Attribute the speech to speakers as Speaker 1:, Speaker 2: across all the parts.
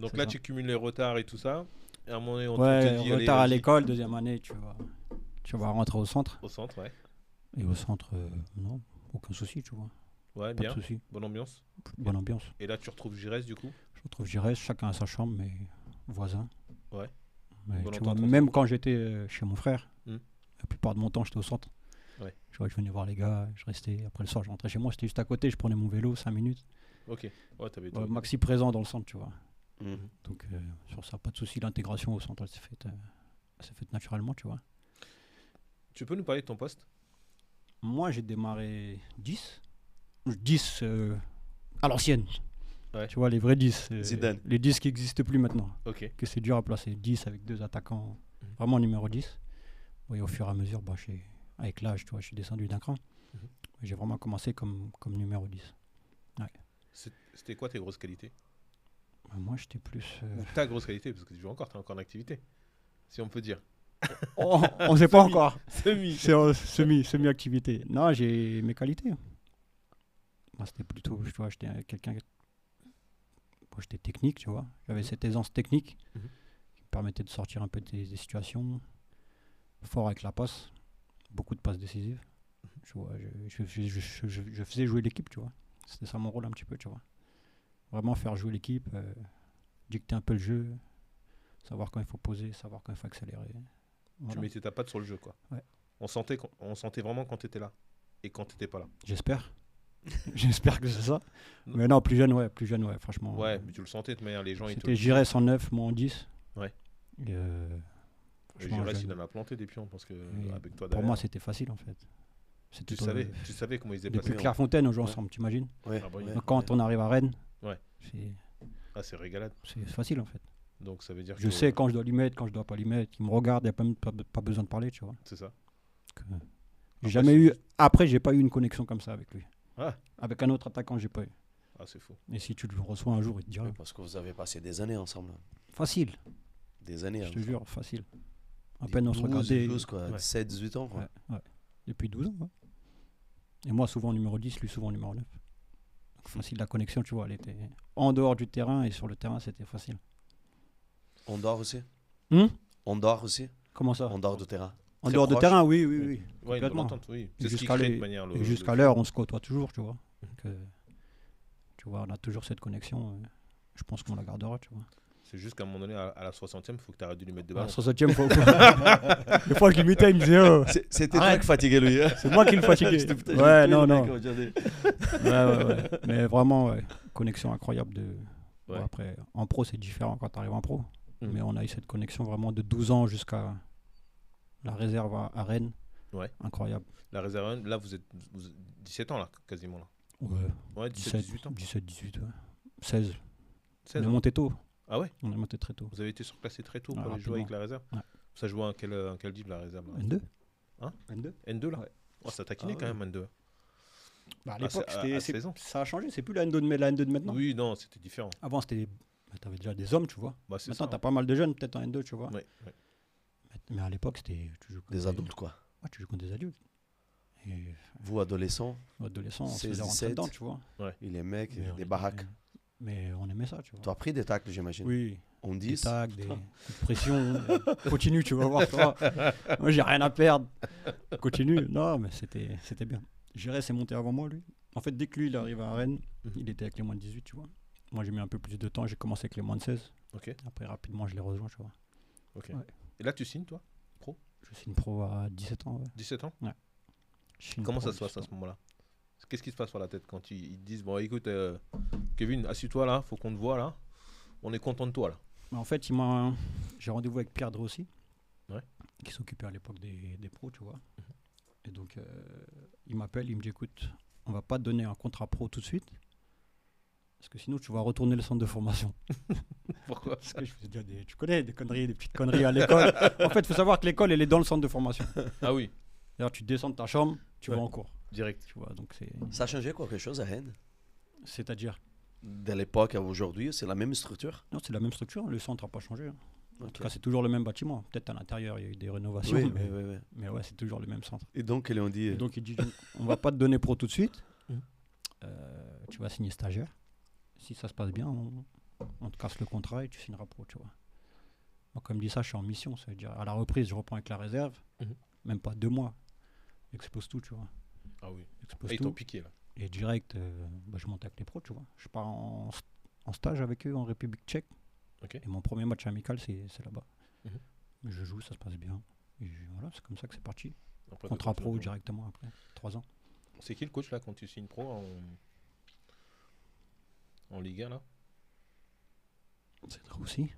Speaker 1: Donc
Speaker 2: C'est
Speaker 1: là,
Speaker 2: ça.
Speaker 1: tu cumules les retards et tout ça. Et à un moment donné, on te
Speaker 2: Ouais,
Speaker 1: dit, allez,
Speaker 2: retard à
Speaker 1: vas-y,
Speaker 2: l'école, deuxième année, tu vas rentrer au centre.
Speaker 1: au centre, ouais.
Speaker 2: Et au centre, non, aucun souci, tu vois.
Speaker 1: Ouais,
Speaker 2: Pas de
Speaker 1: bien.
Speaker 2: souci.
Speaker 1: Bonne ambiance.
Speaker 2: Bonne ambiance.
Speaker 1: Et là, tu retrouves Giresse, du coup.
Speaker 2: Je retrouve Giresse, chacun à sa chambre, mais voisins.
Speaker 1: Ouais.
Speaker 2: Mais
Speaker 1: Bonne
Speaker 2: tu vois,
Speaker 1: entente entre
Speaker 2: même
Speaker 1: vous.
Speaker 2: quand j'étais chez mon frère,
Speaker 1: Hmm.
Speaker 2: la plupart de mon temps, j'étais au centre.
Speaker 1: Ouais.
Speaker 2: Tu vois, je venais voir les gars, je restais. Après le soir, je rentrais chez moi, j'étais juste à côté, je prenais mon vélo, 5 minutes.
Speaker 1: Ok. Ouais, t'avais
Speaker 2: Ouais,
Speaker 1: tout.
Speaker 2: maxi présent dans le centre, tu vois.
Speaker 3: Mhm.
Speaker 2: Donc sur ça, pas de souci. L'intégration au centre, elle s'est faite naturellement, tu vois.
Speaker 1: Tu peux nous parler de ton poste?
Speaker 2: Moi, j'ai démarré 10. 10 à l'ancienne.
Speaker 1: Ouais.
Speaker 2: Tu vois, les vrais 10.
Speaker 3: Zidane.
Speaker 2: Les 10 qui n'existent plus maintenant.
Speaker 1: Ok.
Speaker 2: Que c'est dur à placer. 10 avec 2 attaquants.
Speaker 1: Mhm.
Speaker 2: Vraiment numéro 10. Oui, au fur et à mesure, avec l'âge, tu vois, je suis descendu d'un cran.
Speaker 1: Mhm.
Speaker 2: J'ai vraiment commencé comme numéro 10.
Speaker 1: C'était quoi tes grosses qualités?
Speaker 2: Moi, j'étais plus...
Speaker 1: Ou ta grosse qualité, parce que tu joues encore, t'es encore en activité. Si on peut dire.
Speaker 2: Oh, on ne sait pas encore.
Speaker 1: Semi.
Speaker 2: C'est semi-activité. Non, j'ai mes qualités. Moi, c'était plutôt, tu vois, j'étais quelqu'un... Moi, j'étais technique, tu vois. J'avais cette aisance technique
Speaker 1: Mhm.
Speaker 2: qui me permettait de sortir un peu des situations. Fort avec la passe. Beaucoup de passes décisives. Tu vois, je faisais jouer l'équipe, tu vois. C'était ça mon rôle un petit peu, tu vois. Vraiment faire jouer l'équipe, dicter un peu le jeu, savoir quand il faut poser, savoir quand il faut accélérer.
Speaker 1: Tu
Speaker 2: Voilà.
Speaker 1: mettais ta patte sur le jeu, quoi.
Speaker 2: Ouais.
Speaker 1: On sentait vraiment quand t'étais là. Et quand t'étais pas là.
Speaker 2: J'espère. J'espère que c'est ça.
Speaker 1: Non.
Speaker 2: Mais non, plus jeune, franchement.
Speaker 1: Ouais, mais tu le sentais de toute manière, les gens, ils te
Speaker 2: C'était
Speaker 1: le
Speaker 2: Giresse en 9, moi en 10.
Speaker 1: Ouais.
Speaker 2: Et, franchement,
Speaker 1: Giresse,
Speaker 2: jeune.
Speaker 1: il en a planté des pions, parce que
Speaker 2: Et
Speaker 1: avec toi
Speaker 2: pour
Speaker 1: derrière.
Speaker 2: moi, c'était facile en fait. C'était
Speaker 1: tu savais comment ils étaient
Speaker 2: Depuis
Speaker 1: placés.
Speaker 2: Clairefontaine, on joue
Speaker 3: Ouais.
Speaker 2: ensemble, t'imagines.
Speaker 3: Ouais,
Speaker 1: Ah bah oui.
Speaker 3: ouais,
Speaker 2: Donc, quand
Speaker 3: ouais.
Speaker 2: on arrive à Rennes,
Speaker 1: Ouais.
Speaker 2: c'est
Speaker 1: Ah, c'est régalade.
Speaker 2: facile en fait.
Speaker 1: Donc ça veut dire
Speaker 2: Je
Speaker 1: que.
Speaker 2: sais quand je dois l'y mettre, quand je dois pas l'y mettre. Il me regarde, il n'y a pas besoin de parler, tu vois.
Speaker 1: C'est ça.
Speaker 2: Donc,
Speaker 1: Après,
Speaker 2: j'ai jamais
Speaker 1: c'est
Speaker 2: eu.
Speaker 1: juste-
Speaker 2: Après, j'ai pas eu une connexion comme ça avec lui.
Speaker 1: Ah.
Speaker 2: Avec un autre attaquant, j'ai pas eu.
Speaker 1: Ah, c'est fou.
Speaker 2: Et si tu le reçois un jour, il te dira
Speaker 3: Parce que vous avez passé des années ensemble.
Speaker 2: facile,
Speaker 3: Des années.
Speaker 2: je te jure, facile. À
Speaker 3: Des
Speaker 2: peine on se
Speaker 3: 12,
Speaker 2: regardait.
Speaker 3: 12, quoi.
Speaker 1: Ouais.
Speaker 3: 17, 18 ans, quoi.
Speaker 2: Ouais. Depuis 12 ans, ouais. Et moi, souvent numéro 10, lui, souvent numéro 9. Donc, facile, la connexion, tu vois, elle était en dehors du terrain et sur le terrain, c'était facile.
Speaker 3: On dort aussi.
Speaker 2: Hum
Speaker 3: On dort aussi.
Speaker 2: Comment ça
Speaker 3: On dort de terrain.
Speaker 2: En
Speaker 3: très
Speaker 2: dehors de
Speaker 3: proche.
Speaker 2: terrain, oui.
Speaker 1: Ouais, une bonne
Speaker 2: Complètement.
Speaker 1: entente, oui.
Speaker 2: Et
Speaker 1: C'est ce qui
Speaker 2: jusqu'à
Speaker 1: crée
Speaker 2: les-
Speaker 1: de manière le.
Speaker 2: Et jusqu'à l'heure, on se côtoie toujours, tu vois. Donc, tu vois, on a toujours cette connexion. Je pense qu'on la gardera, tu vois.
Speaker 1: C'est juste qu'à un moment donné, à la 60e, il faut que tu arrêtes de lui mettre des
Speaker 2: À la
Speaker 1: ballons.
Speaker 2: 60e fois. Des fois, je l'imitais, il me disait, oh,
Speaker 3: C'était toi
Speaker 2: Arrête.
Speaker 3: qui fatiguais lui. Hein.
Speaker 2: c'est moi qui le fatiguais.
Speaker 3: Putain, j'ai
Speaker 2: Ouais,
Speaker 3: tué
Speaker 2: non,
Speaker 3: le
Speaker 2: non.
Speaker 3: mec aujourd'hui.
Speaker 2: Ouais. Mais vraiment, ouais, connexion incroyable.
Speaker 1: Ouais.
Speaker 2: Bon, après, en pro, c'est différent quand tu arrives en pro.
Speaker 1: Mhm.
Speaker 2: Mais on a eu cette connexion vraiment de 12 ans jusqu'à la réserve à Rennes.
Speaker 1: Ouais.
Speaker 2: Incroyable.
Speaker 1: La réserve, là, vous êtes 17 ans, là, quasiment. Là.
Speaker 2: Ouais.
Speaker 1: Ouais, 17, 18 ans.
Speaker 2: 17, 18, ouais. 16.
Speaker 1: 16
Speaker 2: On est
Speaker 1: ans.
Speaker 2: monté tôt.
Speaker 1: Ah ouais.
Speaker 2: On est monté très tôt.
Speaker 1: Vous avez été surclassé très tôt
Speaker 2: Ouais,
Speaker 1: pour aller jouer
Speaker 2: rapidement.
Speaker 1: avec la réserve.
Speaker 2: Ouais.
Speaker 1: Ça jouait en quel div, la réserve là
Speaker 2: N2.
Speaker 1: Hein
Speaker 2: N2.
Speaker 1: N2 là.
Speaker 2: Ouais.
Speaker 1: Oh, ça taquinait
Speaker 3: Ah
Speaker 1: quand
Speaker 3: ouais.
Speaker 1: même N2.
Speaker 2: Bah, à
Speaker 1: Ah,
Speaker 2: l'époque,
Speaker 1: c'est à 16 ans.
Speaker 2: ça a changé. C'est plus la N2 de maintenant.
Speaker 1: Oui, non, c'était différent.
Speaker 2: Avant, c'était. T'avais déjà des hommes, tu vois.
Speaker 1: Bah, c'est
Speaker 2: Maintenant,
Speaker 1: ça.
Speaker 2: t'as pas mal de jeunes, peut-être en N2, tu vois.
Speaker 1: Ouais, ouais.
Speaker 2: Mais à l'époque, c'était. Tu joues contre
Speaker 3: Des adultes, quoi.
Speaker 2: Ouais, tu joues contre des adultes. Et
Speaker 3: Vous, adolescents,
Speaker 2: adolescents, on se
Speaker 3: 16,
Speaker 2: faisait rentrer
Speaker 3: 17.
Speaker 2: dedans, tu vois.
Speaker 3: et les mecs,
Speaker 2: Mais on
Speaker 3: des
Speaker 2: était-
Speaker 3: baraques.
Speaker 2: Mais on aimait ça, tu vois.
Speaker 3: Tu as pris des tacles, j'imagine.
Speaker 2: Oui.
Speaker 3: On
Speaker 2: Des
Speaker 3: 10.
Speaker 2: tacs, des coups de pression. Continue, tu vas voir. Toi. Moi, j'ai rien à perdre. Continue. Non, mais c'était bien. Géré s'est monté avant moi, lui. En fait, dès que lui, il arrive à Rennes,
Speaker 1: Mhm.
Speaker 2: il était avec les moins de 18, tu vois. Moi, j'ai mis un peu plus de temps. J'ai commencé avec les moins de 16.
Speaker 1: Ok,
Speaker 2: Après, rapidement, je les rejoins, tu vois.
Speaker 1: ok.
Speaker 2: Ouais.
Speaker 1: Et là, tu signes, toi
Speaker 2: Je suis une pro à 17 ans. Ouais.
Speaker 1: 17 ans
Speaker 2: Je signe
Speaker 1: Comment
Speaker 2: pro
Speaker 1: ça
Speaker 2: à
Speaker 1: se passe
Speaker 2: 17
Speaker 1: à
Speaker 2: ans.
Speaker 1: ce moment-là? Qu'est-ce qui se passe sur la tête quand ils te disent, bon, écoute, Kevin, assieds-toi là, faut qu'on te voit là. On est content de toi là.
Speaker 2: Mais en fait, j'ai rendez-vous avec Pierre Drossi,
Speaker 1: Ouais.
Speaker 2: qui s'occupait à l'époque des pros, tu vois. Et donc, il m'appelle, il me dit, écoute, on va pas te donner un contrat pro tout de suite, parce que sinon, tu vas retourner le centre de formation.
Speaker 1: Pourquoi?
Speaker 2: Parce que je faisais déjà tu connais, des conneries, des petites conneries à l'école. En fait, il faut savoir que l'école, elle est dans le centre de formation.
Speaker 1: Ah oui,
Speaker 2: D'ailleurs, tu descends de ta chambre, tu
Speaker 1: Ouais.
Speaker 2: vas en cours.
Speaker 1: direct.
Speaker 2: Tu vois, donc
Speaker 3: Ça a changé quelque chose à Rennes
Speaker 2: c'est-à-dire,
Speaker 3: de l'époque à aujourd'hui? C'est la même structure?
Speaker 2: non, c'est la même structure, le centre n'a pas changé. Hein. En
Speaker 3: Ok.
Speaker 2: tout cas, c'est toujours le même bâtiment. Peut-être à l'intérieur, il y a eu des rénovations,
Speaker 3: Oui,
Speaker 2: mais,
Speaker 3: oui, oui.
Speaker 2: mais ouais, c'est toujours le même centre.
Speaker 3: Et donc, ils ont dit.
Speaker 2: Et donc, il dit, on va pas te donner pro tout de suite.
Speaker 1: Mhm.
Speaker 2: Tu vas signer stagiaire. Si ça se passe bien, On te casse le contrat et tu signeras pro, tu vois. Moi, comme dit ça, je suis en mission. Ça veut dire, à la reprise, je reprends avec la réserve.
Speaker 1: Mhm.
Speaker 2: Même pas 2 mois. J'expose tout, tu vois.
Speaker 1: Ah oui.
Speaker 2: J'expose
Speaker 1: Ah, ils
Speaker 2: tout.
Speaker 1: t'ont piqué là.
Speaker 2: Et direct, je monte avec les pros, tu vois. Je pars en stage avec eux en République tchèque.
Speaker 1: Ok.
Speaker 2: Et mon premier match amical, c'est là-bas.
Speaker 1: Mhm.
Speaker 2: Je joue, ça se passe bien. Et voilà, c'est comme ça que c'est parti.
Speaker 1: Après,
Speaker 2: Contrat
Speaker 1: t'as
Speaker 2: pro
Speaker 1: continué.
Speaker 2: directement après, 3 ans.
Speaker 1: C'est qui le coach là quand tu signes pro en Ligue 1 là?
Speaker 2: C'est Drossi.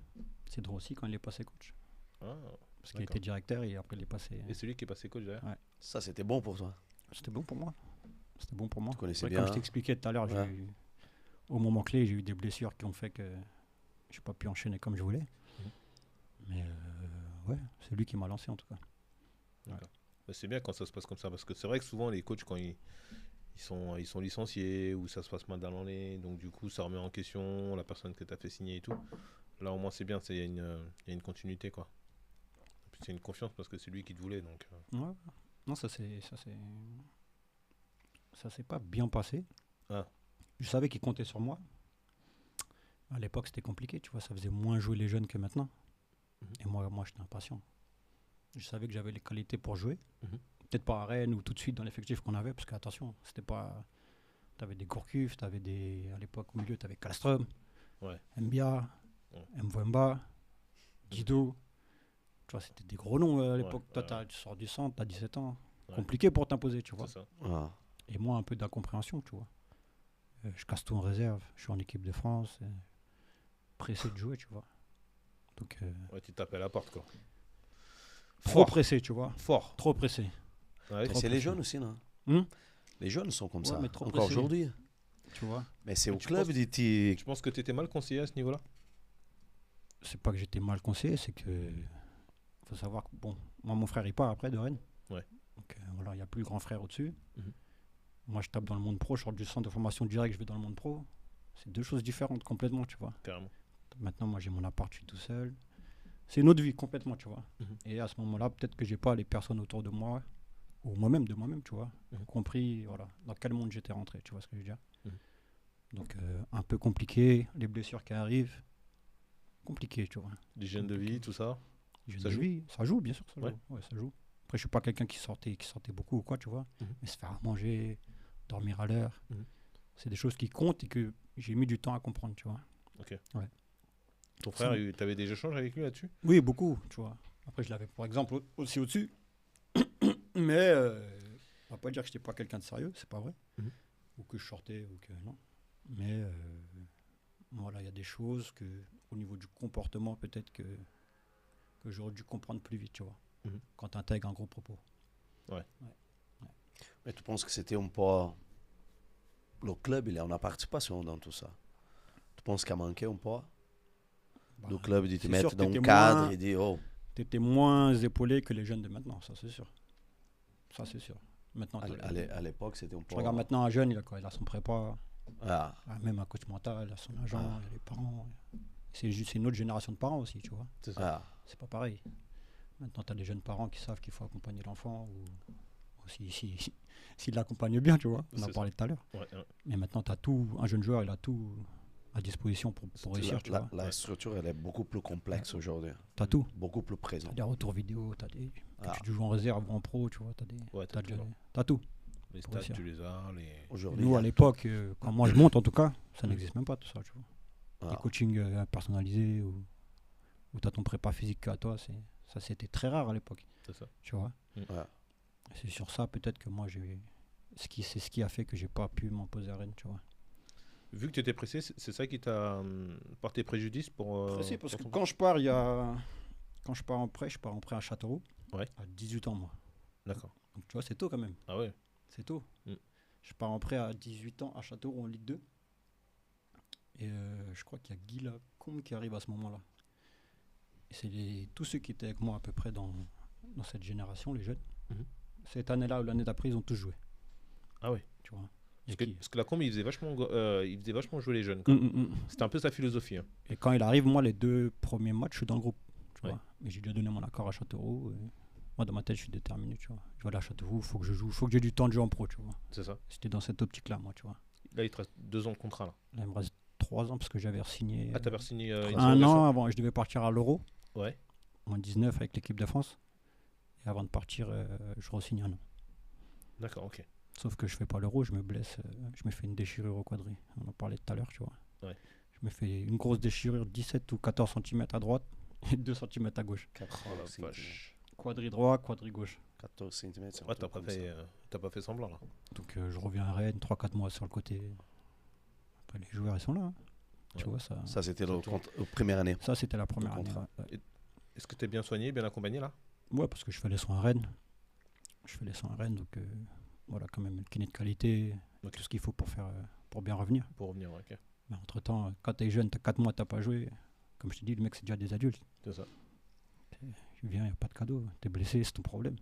Speaker 2: C'est Drossi quand il est passé coach.
Speaker 1: Ah.
Speaker 2: Parce qu'il
Speaker 1: D'accord.
Speaker 2: était directeur et après il est passé.
Speaker 1: Et celui qui est passé coach derrière?
Speaker 2: Ouais.
Speaker 3: Ça, c'était bon pour toi.
Speaker 2: C'était bon pour moi. C'était bon pour moi.
Speaker 3: Tu connaissais
Speaker 2: Ouais,
Speaker 3: bien.
Speaker 2: comme je t'expliquais tout à l'heure,
Speaker 3: Ouais.
Speaker 2: au moment clé, j'ai eu des blessures qui ont fait que je n'ai pas pu enchaîner comme je voulais.
Speaker 1: Mhm.
Speaker 2: Mais ouais, c'est lui qui m'a lancé en tout cas.
Speaker 1: Bah, c'est bien quand ça se passe comme ça parce que c'est vrai que souvent les coachs quand ils sont licenciés ou ça se passe mal dans l'année, donc du coup ça remet en question la personne que tu as fait signer et tout. Là au moins c'est bien, il y a une continuité quoi. Et puis c'est une confiance parce que c'est lui qui te voulait donc.
Speaker 2: Ouais. Non, ça s'est pas bien passé.
Speaker 1: Ah.
Speaker 2: Je savais qu'il comptait sur moi. À l'époque, c'était compliqué, tu vois, ça faisait moins jouer les jeunes que maintenant.
Speaker 1: Mhm.
Speaker 2: Et moi j'étais impatient. Je savais que j'avais les qualités pour jouer.
Speaker 1: Mhm.
Speaker 2: Peut-être pas à Rennes ou tout de suite dans l'effectif qu'on avait, parce que attention, c'était pas. T'avais des Gourcuff, t'avais des. À l'époque, au milieu, t'avais Kallström,
Speaker 1: Ouais.
Speaker 2: Mbia,
Speaker 1: Ouais.
Speaker 2: Mwemba, Guido. Tu vois, c'était des gros noms à l'époque.
Speaker 1: Ouais,
Speaker 2: Toi, tu sors du centre, t'as 17 ans.
Speaker 1: Ouais.
Speaker 2: Compliqué pour t'imposer, tu vois.
Speaker 1: C'est ça.
Speaker 3: Ah.
Speaker 2: Et moi, un peu d'incompréhension, tu vois. Je casse tout en réserve. Je suis en équipe de France. Pressé de jouer, tu vois. Donc,
Speaker 1: Ouais, tu tapes à la porte quoi.
Speaker 2: trop
Speaker 1: Fort.
Speaker 2: pressé, tu vois.
Speaker 1: Fort.
Speaker 2: Trop pressé.
Speaker 1: Ouais,
Speaker 3: Mais
Speaker 2: Trop
Speaker 3: c'est les
Speaker 2: pressé.
Speaker 3: jeunes aussi, non? Les jeunes sont comme
Speaker 2: Ouais,
Speaker 3: ça.
Speaker 2: mais trop
Speaker 3: Encore
Speaker 2: pressés.
Speaker 3: aujourd'hui.
Speaker 2: Tu vois.
Speaker 3: Mais c'est au
Speaker 1: Tu
Speaker 3: club
Speaker 1: penses-
Speaker 3: d'été.
Speaker 1: Je pense que tu étais mal conseillé à ce niveau-là.
Speaker 2: C'est pas que j'étais mal conseillé, c'est que. Faut savoir que, bon, moi, mon frère, il part après de Rennes.
Speaker 1: Ouais.
Speaker 2: Donc, voilà, il n'y a plus le grand frère au-dessus.
Speaker 1: Mhm.
Speaker 2: Moi, je tape dans le monde pro, je sors du centre de formation direct, je vais dans le monde pro. C'est deux choses différentes complètement, tu vois.
Speaker 1: Carrément.
Speaker 2: Maintenant, moi, j'ai mon appart, je suis tout seul. C'est une autre vie complètement, tu vois.
Speaker 1: Mhm.
Speaker 2: Et à ce moment-là, peut-être que j'ai pas les personnes autour de moi, ou moi-même, de moi-même, tu vois,
Speaker 1: Mhm.
Speaker 2: compris, voilà, dans quel monde j'étais rentré, tu vois ce que je veux dire.
Speaker 1: Mhm.
Speaker 2: Donc, un peu compliqué, les blessures qui arrivent, compliqué, tu vois.
Speaker 1: L'hygiène de vie, tout ça.
Speaker 2: Hygiène
Speaker 1: Ça
Speaker 2: de
Speaker 1: joue
Speaker 2: vie, ça joue, bien sûr, ça
Speaker 1: Ouais.
Speaker 2: joue. Ouais, ça joue. Après, je suis pas quelqu'un qui sortait beaucoup ou quoi, tu vois.
Speaker 1: Mhm.
Speaker 2: Mais se faire à manger, dormir à l'heure,
Speaker 1: Mhm.
Speaker 2: c'est des choses qui comptent et que j'ai mis du temps à comprendre, tu vois.
Speaker 1: Ton frère, tu avais des échanges avec lui là-dessus?
Speaker 2: Oui, beaucoup, tu vois. Après, je l'avais, par exemple, aussi au-dessus. Mais on va pas dire que j'étais pas quelqu'un de sérieux, c'est pas vrai.
Speaker 1: Mhm.
Speaker 2: Ou que je sortais, ou que non. Mais voilà, il y a des choses que, au niveau du comportement, peut-être que j'aurais dû comprendre plus vite, tu vois.
Speaker 1: Mhm.
Speaker 2: Quand tu intègres un gros propos.
Speaker 3: Mais tu penses que c'était un peu. Le club, il est en participation dans tout ça. Tu penses qu'il a manqué un peu?
Speaker 2: Bah,
Speaker 3: Le club, il te
Speaker 2: c'est
Speaker 3: met
Speaker 2: sûr que
Speaker 3: dans le
Speaker 2: t'étais
Speaker 3: cadre,
Speaker 2: moins-
Speaker 3: il dit oh.
Speaker 2: T'étais moins épaulé que les jeunes de maintenant, ça c'est sûr. Ça c'est sûr. Maintenant,
Speaker 3: À l'époque, c'était un peu.
Speaker 2: je regarde maintenant un jeune, il a quoi? Il a son prépa,
Speaker 3: Ah,
Speaker 2: même un coach mental, il a son agent,
Speaker 3: Ah.
Speaker 2: il a les parents. C'est une autre génération de parents aussi, tu vois.
Speaker 1: C'est ça.
Speaker 3: ah.
Speaker 2: C'est pas pareil. Maintenant, tu as des jeunes parents qui savent qu'il faut accompagner l'enfant ou s'il l'accompagne bien, tu vois. On
Speaker 1: C'est
Speaker 2: a
Speaker 1: ça.
Speaker 2: parlé tout à l'heure.
Speaker 1: Ouais.
Speaker 2: Mais maintenant, tu as tout. Un jeune joueur, il a tout à disposition pour réussir, tu vois.
Speaker 3: La structure, elle est beaucoup plus complexe aujourd'hui.
Speaker 2: Tu as tout.
Speaker 3: Beaucoup plus
Speaker 2: Tu
Speaker 3: présente.
Speaker 2: as des retours vidéo, que
Speaker 3: Ah.
Speaker 2: tu joues en réserve ou en pro, tu vois. Tu
Speaker 1: Ouais,
Speaker 2: as,
Speaker 1: t'as
Speaker 2: tout.
Speaker 1: tout. Les
Speaker 2: Pour
Speaker 1: stats,
Speaker 2: réussir.
Speaker 1: tu les as.
Speaker 3: Aujourd'hui,
Speaker 2: Nous,
Speaker 3: il y
Speaker 2: à
Speaker 3: a-
Speaker 2: l'époque, quand moi je monte en tout cas, ça
Speaker 1: Mm.
Speaker 2: n'existe même pas tout ça, tu vois.
Speaker 3: Ah.
Speaker 2: Les coachings personnalisés où tu as ton prépa physique à toi, ça c'était très rare à l'époque,
Speaker 1: C'est ça.
Speaker 2: tu vois.
Speaker 3: Ouais.
Speaker 2: C'est sur ça peut-être que moi c'est ce qui a fait que j'ai pas pu m'imposer à Rennes, tu vois.
Speaker 1: Vu que tu étais pressé, c'est ça qui t'a porté préjudice pour.
Speaker 2: Pressé parce
Speaker 1: pour
Speaker 2: que
Speaker 1: ton-
Speaker 2: quand je pars en prêt à Châteauroux,
Speaker 1: Ouais.
Speaker 2: à 18 ans moi.
Speaker 1: D'accord.
Speaker 2: Donc tu vois, c'est tôt quand même,
Speaker 1: Ah ouais.
Speaker 2: c'est tôt.
Speaker 1: Mm.
Speaker 2: Je pars en prêt à 18 ans à Châteauroux en Ligue 2. Et je crois qu'il y a Guy Lacombe qui arrive à ce moment-là. Et c'est tous ceux qui étaient avec moi à peu près dans cette génération, les jeunes.
Speaker 1: Mhm.
Speaker 2: Cette année-là ou l'année d'après, ils ont tous joué.
Speaker 1: Ah ouais.
Speaker 2: Tu vois.
Speaker 1: Parce que Lacombe, il faisait vachement jouer les jeunes. Quoi. C'était un peu sa philosophie. Hein.
Speaker 2: Et quand il arrive, moi, les 2 premiers matchs, je suis dans le groupe. Tu
Speaker 1: Ouais.
Speaker 2: vois. Mais j'ai déjà donné mon accord à Châteauroux. Et moi, dans ma tête, je suis déterminé. Tu vois. Je vais aller à Châteauroux, il faut que je joue, il faut que j'ai du temps de jeu en pro. Tu vois.
Speaker 1: C'est ça.
Speaker 2: J'étais dans cette optique-là, moi. Tu vois.
Speaker 1: Là, il te reste 2 ans de contrat. Là.
Speaker 2: Là, il me reste 3 ans parce que j'avais signé
Speaker 1: Ah, t'as signé une
Speaker 2: un
Speaker 1: prolongation?
Speaker 2: an avant. Je devais partir à l'Euro
Speaker 1: Ouais,
Speaker 2: en 19 avec l'équipe de France. Et avant de partir, je re-signe un an.
Speaker 1: d'accord, ok.
Speaker 2: Sauf que je fais pas l'Euro, je me blesse. Je me fais une déchirure au quadri. On en parlait tout à l'heure, tu vois.
Speaker 1: Ouais.
Speaker 2: Je me fais une grosse déchirure, 17 ou 14 cm à droite et 2 cm à gauche.
Speaker 3: 14
Speaker 1: Oh la
Speaker 3: centimètres.
Speaker 1: vache.
Speaker 2: Quadri droit, quadri gauche.
Speaker 3: 14 centimètres. c'est un
Speaker 1: Ouais,
Speaker 3: truc comme ça.
Speaker 1: t'as pas fait semblant là.
Speaker 2: Donc je reviens à Rennes, 3-4 mois sur le côté. Après les joueurs ils sont là. Hein. Tu
Speaker 1: Ouais.
Speaker 2: vois ça.
Speaker 3: Ça, c'était
Speaker 1: Surtout.
Speaker 3: la première année.
Speaker 2: Ça c'était la première année.
Speaker 3: contrat.
Speaker 2: Ouais.
Speaker 1: Est-ce que t'es bien soigné, bien accompagné là?
Speaker 2: Ouais, parce que je fais les soins à Rennes. Je fais les soins à Rennes, donc voilà, quand même, le kiné de qualité,
Speaker 1: Ok.
Speaker 2: tout ce qu'il faut pour bien revenir.
Speaker 1: Pour revenir, ouais, ok.
Speaker 2: Mais entre-temps, quand t'es jeune, t'as 4 mois, t'as pas joué. Comme je t'ai dit, le mec, c'est déjà des adultes.
Speaker 1: C'est ça.
Speaker 2: Tu viens, y a pas de cadeau. T'es blessé, c'est ton problème.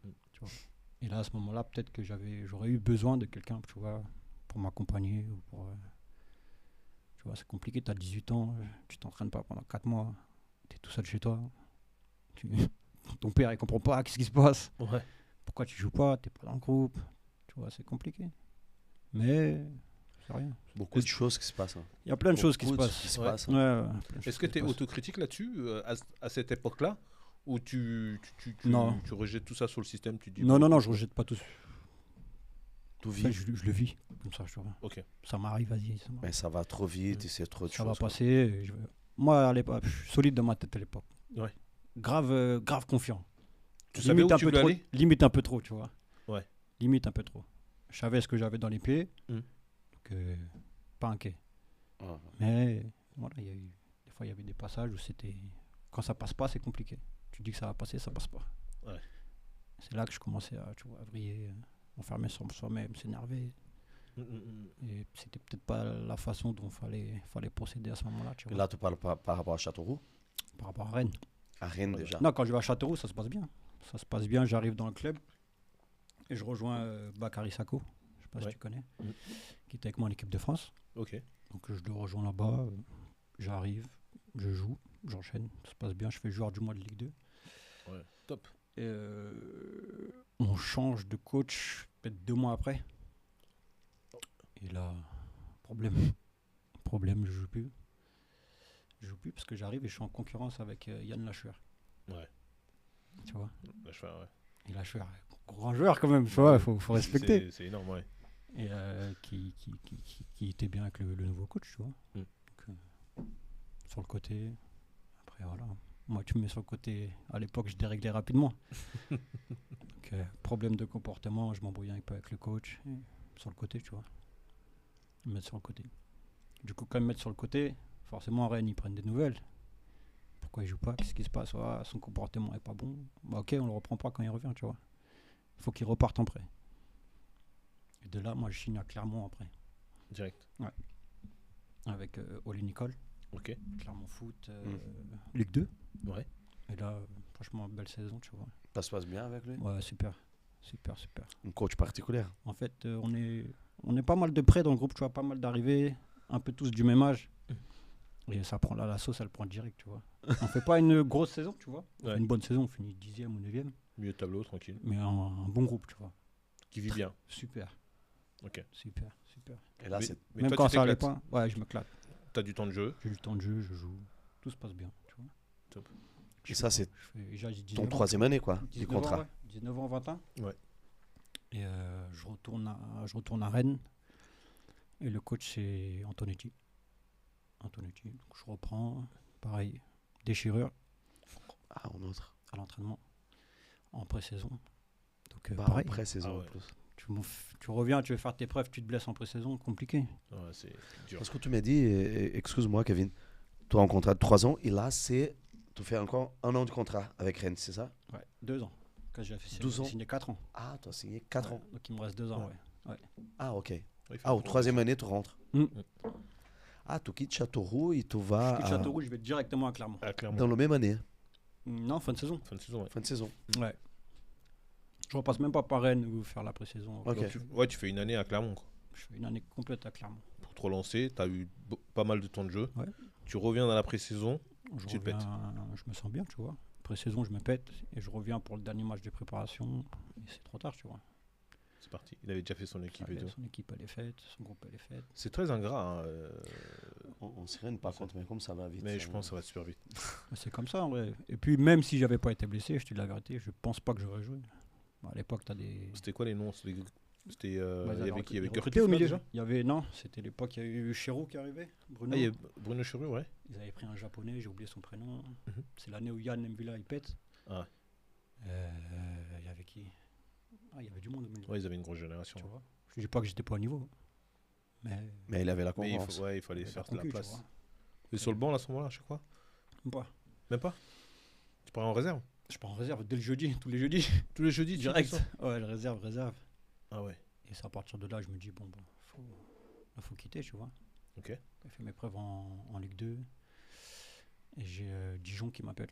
Speaker 1: Mm.
Speaker 2: Tu vois. Et là, à ce moment-là, peut-être que j'aurais eu besoin de quelqu'un, tu vois, pour m'accompagner. Ou pour, tu vois, c'est compliqué, t'as 18 ans, tu t'entraînes pas pendant 4 mois. T'es tout seul chez toi. Ton père, il comprend pas, qu'est-ce qui se passe?
Speaker 1: Ouais.
Speaker 2: Pourquoi tu joues pas? T'es pas dans le groupe. Tu vois, c'est compliqué. Mais c'est rien.
Speaker 3: Beaucoup de choses qui se passent. hein.
Speaker 2: Il y a plein de choses qui se
Speaker 3: Beaucoup de
Speaker 2: passent.
Speaker 3: se
Speaker 1: Ouais.
Speaker 3: passent, hein.
Speaker 2: Ouais, ouais, plein de choses
Speaker 1: Est-ce que
Speaker 2: qui
Speaker 1: tu es
Speaker 2: se passent.
Speaker 1: autocritique là-dessus, à cette époque-là? Ou
Speaker 2: Non.
Speaker 1: tu rejettes tout ça sur le système, tu dis
Speaker 2: Non,
Speaker 1: bon,
Speaker 2: non, non,
Speaker 1: écoute,
Speaker 2: je rejette pas tout.
Speaker 3: Tout
Speaker 2: En
Speaker 3: vit.
Speaker 2: fait, je le vis. Comme ça, je vois.
Speaker 1: Ok.
Speaker 2: Ça m'arrive, vas-y. Ça,
Speaker 3: Mais ça va trop vite, et c'est trop de
Speaker 2: ça va
Speaker 3: choses. quoi.
Speaker 2: passer. Moi, à l'époque, je suis solide dans ma tête à l'époque.
Speaker 1: Ouais.
Speaker 2: Grave confiant.
Speaker 1: Tu savais où
Speaker 2: un
Speaker 1: tu
Speaker 2: peu
Speaker 1: voulais
Speaker 2: trop,
Speaker 1: aller?
Speaker 2: limite un peu trop, tu vois.
Speaker 1: Ouais.
Speaker 2: Limite un peu trop. Je savais ce que j'avais dans les pieds.
Speaker 1: Mm.
Speaker 2: Donc, pas inquiet.
Speaker 3: Ah.
Speaker 2: Mais voilà, des fois, il y avait des passages où c'était. Quand ça passe pas, c'est compliqué. Tu dis que ça va passer, ça passe pas.
Speaker 1: Ouais.
Speaker 2: C'est là que je commençais à, tu vois, à vriller, m'enfermer sur soi-même, s'énerver. Et c'était peut-être pas la façon dont fallait procéder à ce moment-là, tu
Speaker 3: Et
Speaker 2: vois.
Speaker 3: là, tu parles par rapport à Châteauroux,
Speaker 2: Par rapport à Rennes.
Speaker 3: à Rennes déjà.
Speaker 2: Non, quand je vais à Châteauroux, ça se passe bien. Ça se passe bien, j'arrive dans le club et je rejoins Bakary Sako, je sais pas
Speaker 1: Ouais.
Speaker 2: si tu connais,
Speaker 1: Mm.
Speaker 2: qui était avec moi en équipe de France.
Speaker 1: Ok.
Speaker 2: Donc je le rejoins là-bas, j'arrive, je joue, j'enchaîne, ça se passe bien, je fais joueur du mois de Ligue 2.
Speaker 1: Ouais. Top.
Speaker 2: Et, on change de coach peut-être 2 mois après. Et là, problème, je joue plus. Je joue plus parce que j'arrive et je suis en concurrence avec Yann Lachuer.
Speaker 1: Ouais.
Speaker 2: Tu vois.
Speaker 1: Là, je fais, ouais.
Speaker 2: Et Lachuer, grand joueur quand même, tu vois, faut respecter.
Speaker 1: C'est énorme, ouais.
Speaker 2: Et qui était bien avec le nouveau coach, tu vois.
Speaker 1: Mm.
Speaker 2: Donc, sur le côté, après voilà. Moi, tu me mets sur le côté, à l'époque, je déréglais rapidement. Donc, problème de comportement, je m'embrouillais un peu avec le coach. Et sur le côté, tu vois. Me mettre sur le côté. Du coup, quand ils me mettent sur le côté, forcément, à Rennes, ils prennent des nouvelles. Pourquoi il joue pas? Qu'est-ce qui se passe? Ah, son comportement est pas bon. Bah, ok, on le reprend pas quand il revient, tu vois. Il faut qu'il reparte en prêt. Et de là, moi, je signe à Clermont après.
Speaker 1: Direct.
Speaker 2: Avec Oli Nicole,
Speaker 1: Ok.
Speaker 2: Clermont Foot, Ligue 2.
Speaker 1: Ouais.
Speaker 2: Et là, franchement, belle saison, tu vois.
Speaker 3: Ça se passe bien avec lui?
Speaker 2: Ouais, super.
Speaker 3: Un coach particulier.
Speaker 2: En fait, on est pas mal de près dans le groupe, tu vois, pas mal d'arrivées, un peu tous du même âge. Et ça prend là, la sauce, elle prend direct, tu vois. On fait pas une grosse saison, tu vois. On
Speaker 1: Ouais.
Speaker 2: fait une bonne saison, on finit 10e ou 9e.
Speaker 1: Milieu de tableau, tranquille.
Speaker 2: Mais un bon groupe, tu vois.
Speaker 1: Qui vit bien.
Speaker 2: Super.
Speaker 1: Ok.
Speaker 2: Super.
Speaker 3: Et là,
Speaker 1: Mais,
Speaker 3: c'est
Speaker 1: mais
Speaker 2: Même
Speaker 1: toi,
Speaker 2: quand
Speaker 1: tu
Speaker 2: ça allait
Speaker 1: t'éclates.
Speaker 2: pas, ouais, je m'éclate.
Speaker 1: T'as du temps de jeu.
Speaker 2: J'ai du temps de jeu, je joue. Tout se passe bien, tu vois.
Speaker 1: Top.
Speaker 3: Et ça, c'est
Speaker 2: J'ai
Speaker 3: ton
Speaker 2: 19 ans.
Speaker 3: 3e année, quoi, du
Speaker 2: 19 ans,
Speaker 3: contrat.
Speaker 2: ouais. 19 ans, 20 ans.
Speaker 1: Ouais.
Speaker 2: Et je retourne à Rennes. Et le coach, c'est Antonetti. Donc je reprends, pareil, déchirure
Speaker 3: Ah, en autre.
Speaker 2: à l'entraînement, en pré-saison. Donc
Speaker 3: Bah,
Speaker 2: pareil,
Speaker 3: après saison
Speaker 1: Ah
Speaker 3: en
Speaker 1: ouais.
Speaker 3: plus.
Speaker 2: tu reviens, tu veux faire tes preuves, tu te blesses en pré-saison, compliqué.
Speaker 1: Ouais, c'est dur.
Speaker 3: Parce que tu m'as dit, excuse-moi, Kevin, toi en contrat de 3 ans, et là, tu fais encore 1 an de contrat avec Rennes, c'est ça?
Speaker 2: Ouais, 2 ans. Quand j'ai fait
Speaker 3: 12 ans.
Speaker 2: signé 4 ans.
Speaker 3: Ah, tu as signé 4
Speaker 2: Ouais,
Speaker 3: ans.
Speaker 2: donc il me reste 2 ans,
Speaker 1: Ouais.
Speaker 2: ouais.
Speaker 3: Ah, ok.
Speaker 1: Ouais, il fait
Speaker 3: Ah, au
Speaker 1: une
Speaker 3: 3e année, tu rentres.
Speaker 2: Mm.
Speaker 3: Ah, tu quittes Châteauroux et tu
Speaker 2: Je
Speaker 3: vas
Speaker 2: quitte Châteauroux, je vais directement à Clermont.
Speaker 1: Ah, clairement.
Speaker 3: dans la même année,
Speaker 2: Non, fin de saison.
Speaker 1: Fin de saison, ouais.
Speaker 3: fin de saison.
Speaker 2: Ouais. Je repasse même pas par Rennes ou faire la pré-saison.
Speaker 3: Ok.
Speaker 1: Donc, tu fais une année à Clermont, quoi.
Speaker 2: Je fais une année complète à Clermont.
Speaker 1: Pour te relancer, tu as eu pas mal de temps de jeu.
Speaker 2: Ouais.
Speaker 1: Tu reviens dans la pré-saison.
Speaker 2: Je
Speaker 1: Tu te pètes.
Speaker 2: je me sens bien, tu vois. Pré-saison, je me pète et je reviens pour le dernier match de préparation. Et c'est trop tard, tu vois.
Speaker 1: C'est parti. Il avait déjà fait son équipe et tout.
Speaker 2: Son équipe, elle est faite, son groupe, elle est faite.
Speaker 1: C'est très ingrat. Hein,
Speaker 3: On s'y rend pas compte, mais comme ça va vite.
Speaker 1: mais
Speaker 3: ça
Speaker 1: je pense que ça va super vite.
Speaker 2: C'est comme ça, en vrai. Et puis, même si j'avais pas été blessé, je te dis la vérité, je pense pas que j'aurais joué. Bon, à l'époque, t'as des.
Speaker 1: C'était quoi les noms? C'était, il y avait qui? Il y avait
Speaker 2: Ils recrutaient
Speaker 1: Curtis
Speaker 2: au
Speaker 1: là,
Speaker 2: milieu.
Speaker 1: déjà.
Speaker 2: Il y avait, non, c'était l'époque, il y a eu Chéreau qui arrivait, Bruno.
Speaker 1: Ah, il y a Bruno Churu, ouais.
Speaker 2: Ils avaient pris un japonais, j'ai oublié son prénom.
Speaker 1: Mhm.
Speaker 2: C'est l'année où Yann Mbila il pète.
Speaker 1: Ah.
Speaker 2: Il y avait qui? Ah, il y avait du monde au milieu.
Speaker 1: Ouais, ils avaient une grosse génération.
Speaker 2: Tu vois. Je dis pas que j'étais pas au niveau. Mais
Speaker 3: Mais il avait la
Speaker 1: Mais
Speaker 3: concurrence.
Speaker 1: il fallait faire de la
Speaker 2: concu, tu
Speaker 1: place.
Speaker 2: vois.
Speaker 1: Et sur le banc, là, à ce moment-là, à chaque fois?
Speaker 2: Même pas.
Speaker 1: Même pas? Tu prends en réserve?
Speaker 2: Je pars en réserve dès le jeudi, tous les jeudis.
Speaker 1: Tous les jeudis,
Speaker 2: Direct.
Speaker 1: tu fais ça?
Speaker 2: Ouais, je réserve.
Speaker 1: Ah ouais.
Speaker 2: Et c'est à partir de là, je me dis, bon, bah, faut quitter, tu vois.
Speaker 1: Ok.
Speaker 2: J'ai fait mes preuves en Ligue 2. Et j'ai Dijon qui m'appelle.